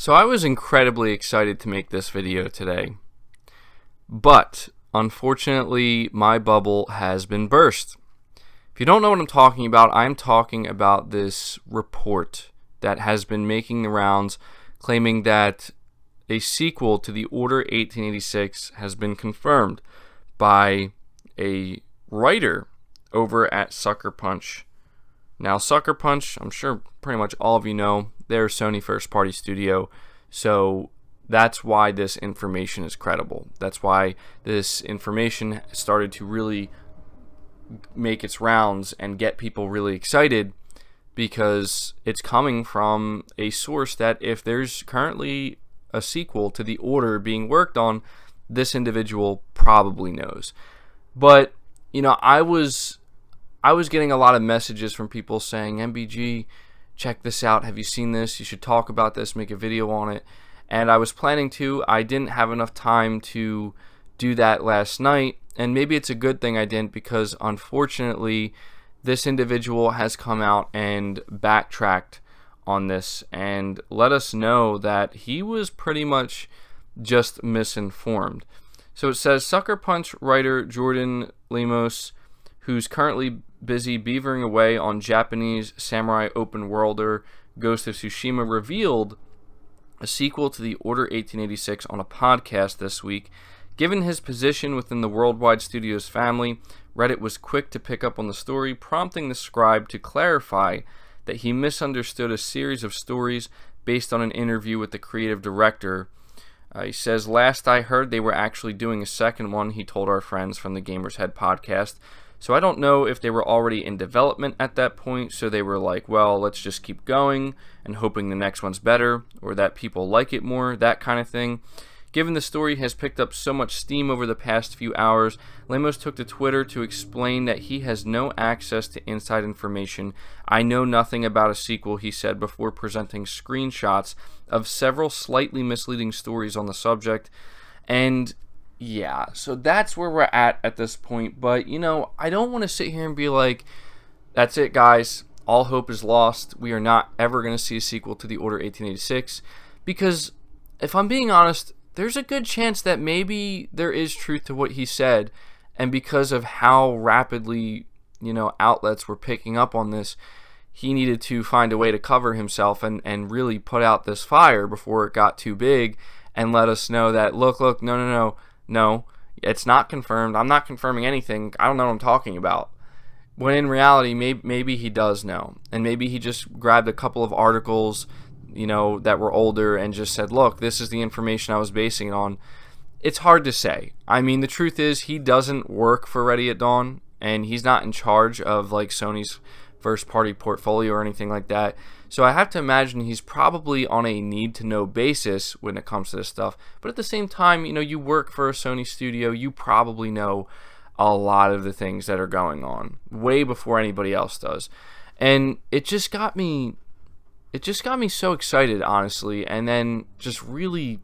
So I was incredibly excited to make this video today, but unfortunately my bubble has been burst. If you don't know what I'm talking about, I'm talking about this report that has been making the rounds claiming that a sequel to The Order 1886 has been confirmed by a writer over at Sucker Punch. Now, Sucker Punch, I'm sure pretty much all of you know, they're a Sony first-party studio, so that's why this information is credible. That's why this information started to really make its rounds and get people really excited, because it's coming from a source that if there's currently a sequel to The Order being worked on, this individual probably knows. But, you know, I was getting a lot of messages from people saying, MBG, check this out, have you seen this? You should talk about this, make a video on it. And I was planning to. I didn't have enough time to do that last night, and maybe it's a good thing I didn't, because unfortunately this individual has come out and backtracked on this and let us know that he was pretty much just misinformed. So it says, Sucker Punch writer Jordan Lemos, who's currently busy beavering away on Japanese samurai open worlder Ghost of Tsushima, revealed a sequel to The Order 1886 on a podcast this week. Given his position within the Worldwide Studios family, Reddit was quick to pick up on the story, prompting the scribe to clarify that he misunderstood a series of stories based on an interview with the creative director. He says, last I heard, they were actually doing a second one, he told our friends from the Gamer's Head podcast. So I don't know if they were already in development at that point, so they were like, well, let's just keep going and hoping the next one's better, or that people like it more, that kind of thing. Given the story has picked up so much steam over the past few hours, Lemos took to Twitter to explain that he has no access to inside information. I know nothing about a sequel, he said, before presenting screenshots of several slightly misleading stories on the subject. And yeah, so that's where we're at this point. But, you know, I don't want to sit here and be like, that's it, guys. All hope is lost. We are not ever going to see a sequel to The Order 1886. Because, if I'm being honest, there's a good chance that maybe there is truth to what he said. And because of how rapidly, you know, outlets were picking up on this, he needed to find a way to cover himself and really put out this fire before it got too big and let us know that, look, no, it's not confirmed. I'm not confirming anything. I don't know what I'm talking about. When in reality, maybe he does know. And maybe he just grabbed a couple of articles, you know, that were older and just said, look, this is the information I was basing it on. It's hard to say. I mean, the truth is, he doesn't work for Ready at Dawn, and he's not in charge of, like, Sony's first-party portfolio or anything like that. So I have to imagine he's probably on a need-to-know basis when it comes to this stuff. But at the same time, you know, you work for a Sony studio, you probably know a lot of the things that are going on way before anybody else does. And it just got me so excited, honestly, and then just really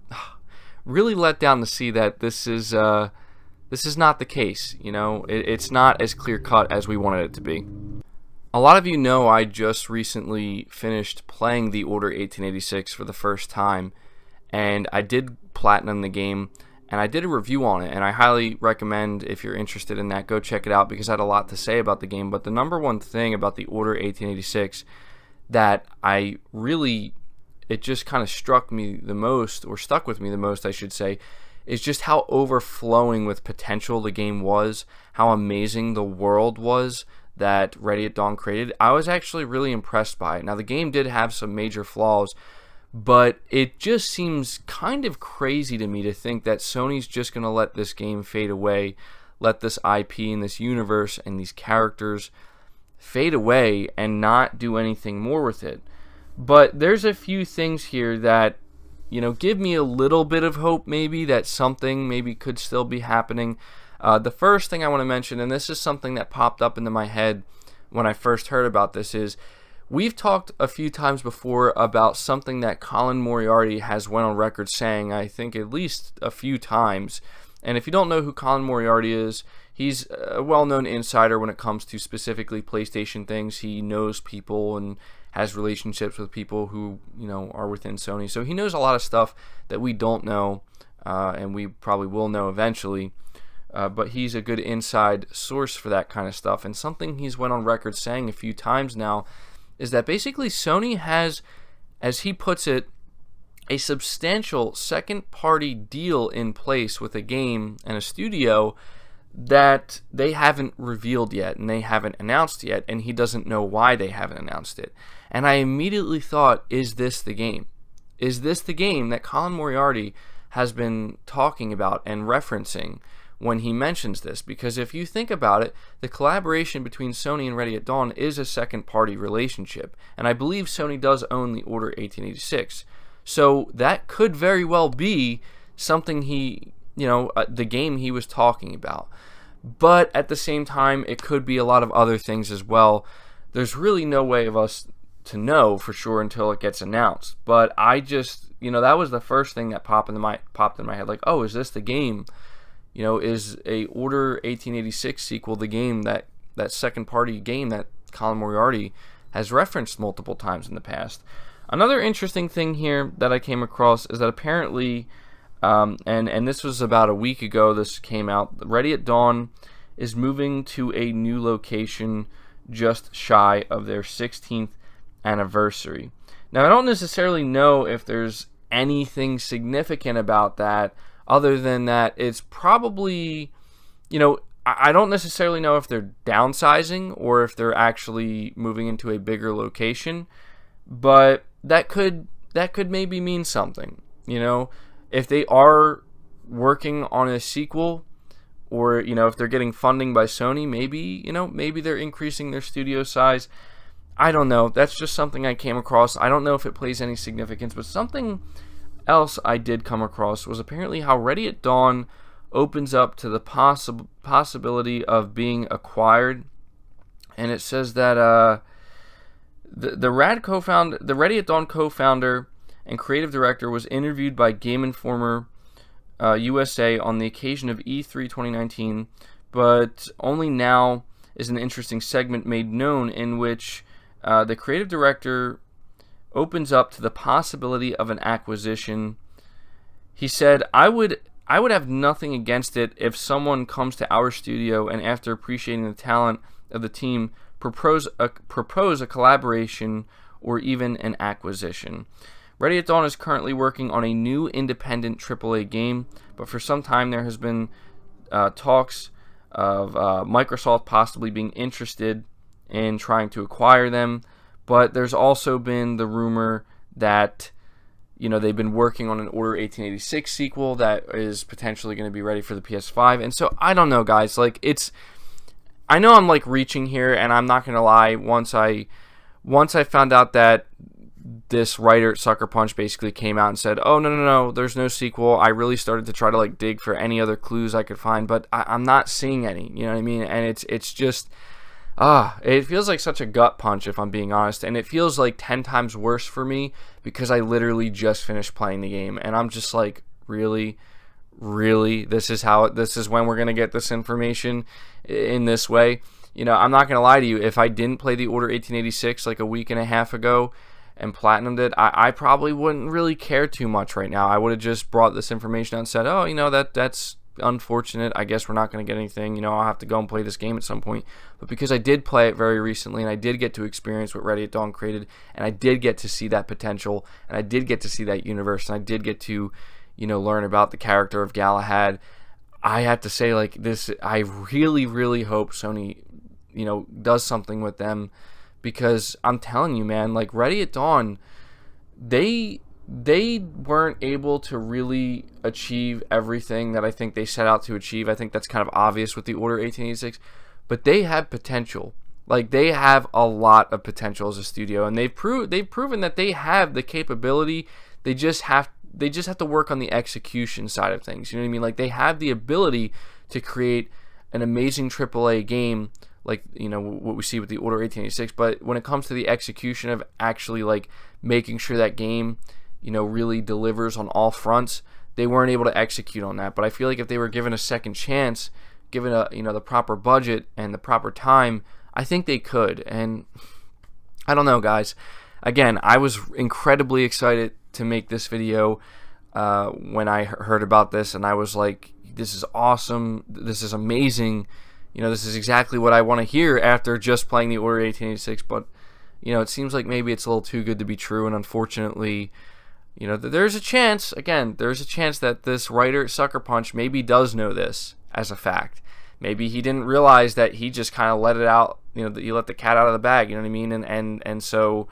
let down to see that this is not the case. You know, it's not as clear-cut as we wanted it to be. A lot of you know I just recently finished playing The Order 1886 for the first time, and I did platinum the game, and I did a review on it, and I highly recommend, if you're interested in that, go check it out, because I had a lot to say about the game. But the number one thing about The Order 1886 that it just kind of struck me the most, or stuck with me the most, I should say, is just how overflowing with potential the game was, how amazing the world was that Ready at Dawn created. I was actually really impressed by it. Now, the game did have some major flaws, but it just seems kind of crazy to me to think that Sony's just going to let this game fade away, let this IP and this universe and these characters fade away and not do anything more with it. But there's a few things here that, you know, give me a little bit of hope, maybe, that something maybe could still be happening. The first thing I want to mention, and this is something that popped up into my head when I first heard about this, is we've talked a few times before about something that Colin Moriarty has went on record saying, I think at least a few times. And if you don't know who Colin Moriarty is, he's a well-known insider when it comes to specifically PlayStation things. He knows people and has relationships with people who, are within Sony. So he knows a lot of stuff that we don't know, and we probably will know eventually. But he's a good inside source for that kind of stuff. And something he's went on record saying a few times now is that basically Sony has, as he puts it, a substantial second-party deal in place with a game and a studio that they haven't revealed yet and they haven't announced yet, and he doesn't know why they haven't announced it. And I immediately thought, is this the game? Is this the game that Colin Moriarty has been talking about and referencing when he mentions this? Because if you think about it, the collaboration between Sony and Ready at Dawn is a second-party relationship, and I believe Sony does own the Order 1886. So that could very well be something he, the game he was talking about. But at the same time, it could be a lot of other things as well. There's really no way of us to know for sure until it gets announced. But I just, that was the first thing that popped in my head. Like, oh, is this the game? Is a Order 1886 sequel the game, that second-party game that Colin Moriarty has referenced multiple times in the past? Another interesting thing here that I came across is that apparently, and this was about a week ago, this came out, Ready at Dawn is moving to a new location just shy of their 16th anniversary. Now, I don't necessarily know if there's anything significant about that, other than that it's probably, I don't necessarily know if they're downsizing or if they're actually moving into a bigger location, but that could maybe mean something. If they are working on a sequel, or if they're getting funding by Sony, maybe they're increasing their studio size. I don't know. That's just something I came across. I don't know if it plays any significance, but something else I did come across was apparently how Ready at Dawn opens up to the possibility of being acquired. And it says that the Ready at Dawn co-founder and creative director was interviewed by Game Informer USA on the occasion of E3 2019, but only now is an interesting segment made known in which the creative director opens up to the possibility of an acquisition. He said, I would have nothing against it if someone comes to our studio and, after appreciating the talent of the team, propose a collaboration or even an acquisition. Ready at Dawn is currently working on a new independent AAA game, but for some time there has been talks of Microsoft possibly being interested in trying to acquire them, but there's also been the rumor that they've been working on an Order 1886 sequel that is potentially going to be ready for the PS5. And so I don't know, guys, I know I'm reaching here, and I'm not gonna lie. Once I found out that this writer at Sucker Punch basically came out and said, "Oh no, there's no sequel," I really started to try to dig for any other clues I could find, but I'm not seeing any. You know what I mean? And it's just it feels like such a gut punch, if I'm being honest, and it feels like 10 times worse for me because I literally just finished playing the game, and I'm just like, really, this is when we're gonna get this information in this way. I'm not gonna lie to you, if I didn't play the Order 1886 a week and a half ago and platinumed it, I probably wouldn't really care too much right now. I would have just brought this information out and said, oh, that's unfortunate. I guess we're not going to get anything. I'll have to go and play this game at some point. But because I did play it very recently, and I did get to experience what Ready at Dawn created, and I did get to see that potential, and I did get to see that universe, and I did get to, learn about the character of Galahad, I have to say, this, I really, really hope Sony, does something with them, because I'm telling you, man, Ready at Dawn, they weren't able to really achieve everything that I think they set out to achieve. I think that's kind of obvious with the Order 1886, but they have potential. They have a lot of potential as a studio, and they've proven that they have the capability. They just have to work on the execution side of things. You know what I mean? They have the ability to create an amazing AAA game, what we see with the Order 1886. But when it comes to the execution of actually making sure that game, really delivers on all fronts, they weren't able to execute on that. But I feel like if they were given a second chance, given the proper budget and the proper time, I think they could. And I don't know, guys. again, I was incredibly excited to make this video when I heard about this, and I was like, this is awesome, this is amazing, you know, this is exactly what I want to hear after just playing the Order 1886, but, you know, it seems like maybe it's a little too good to be true, and unfortunately, you know, there's a chance, again, there's a chance that this writer, Sucker Punch, maybe does know this as a fact. Maybe he didn't realize that he just kind of let it out, you know, that you let the cat out of the bag, you know what I mean, and so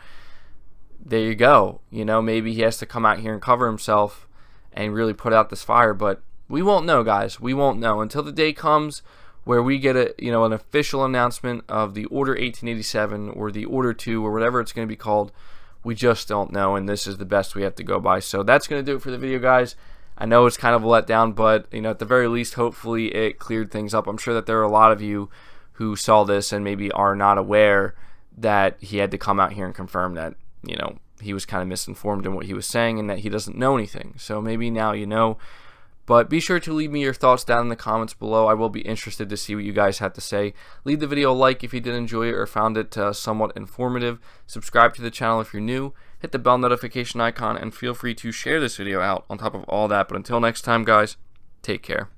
there you go, you know, maybe he has to come out here and cover himself and really put out this fire, but we won't know, guys. We won't know until the day comes where we get a, you know, an official announcement of the Order 1887 or the Order 2 or whatever it's going to be called. We just don't know, and this is the best we have to go by. So that's going to do it for the video, guys. I know it's kind of a letdown, but, you know, at the very least, hopefully it cleared things up. I'm sure that there are a lot of you who saw this and maybe are not aware that he had to come out here and confirm that, you know, he was kind of misinformed in what he was saying and that he doesn't know anything. So maybe now you know. But be sure to leave me your thoughts down in the comments below. I will be interested to see what you guys have to say. Leave the video a like if you did enjoy it or found it somewhat informative. Subscribe to the channel if you're new. Hit the bell notification icon and feel free to share this video out on top of all that. But until next time, guys, take care.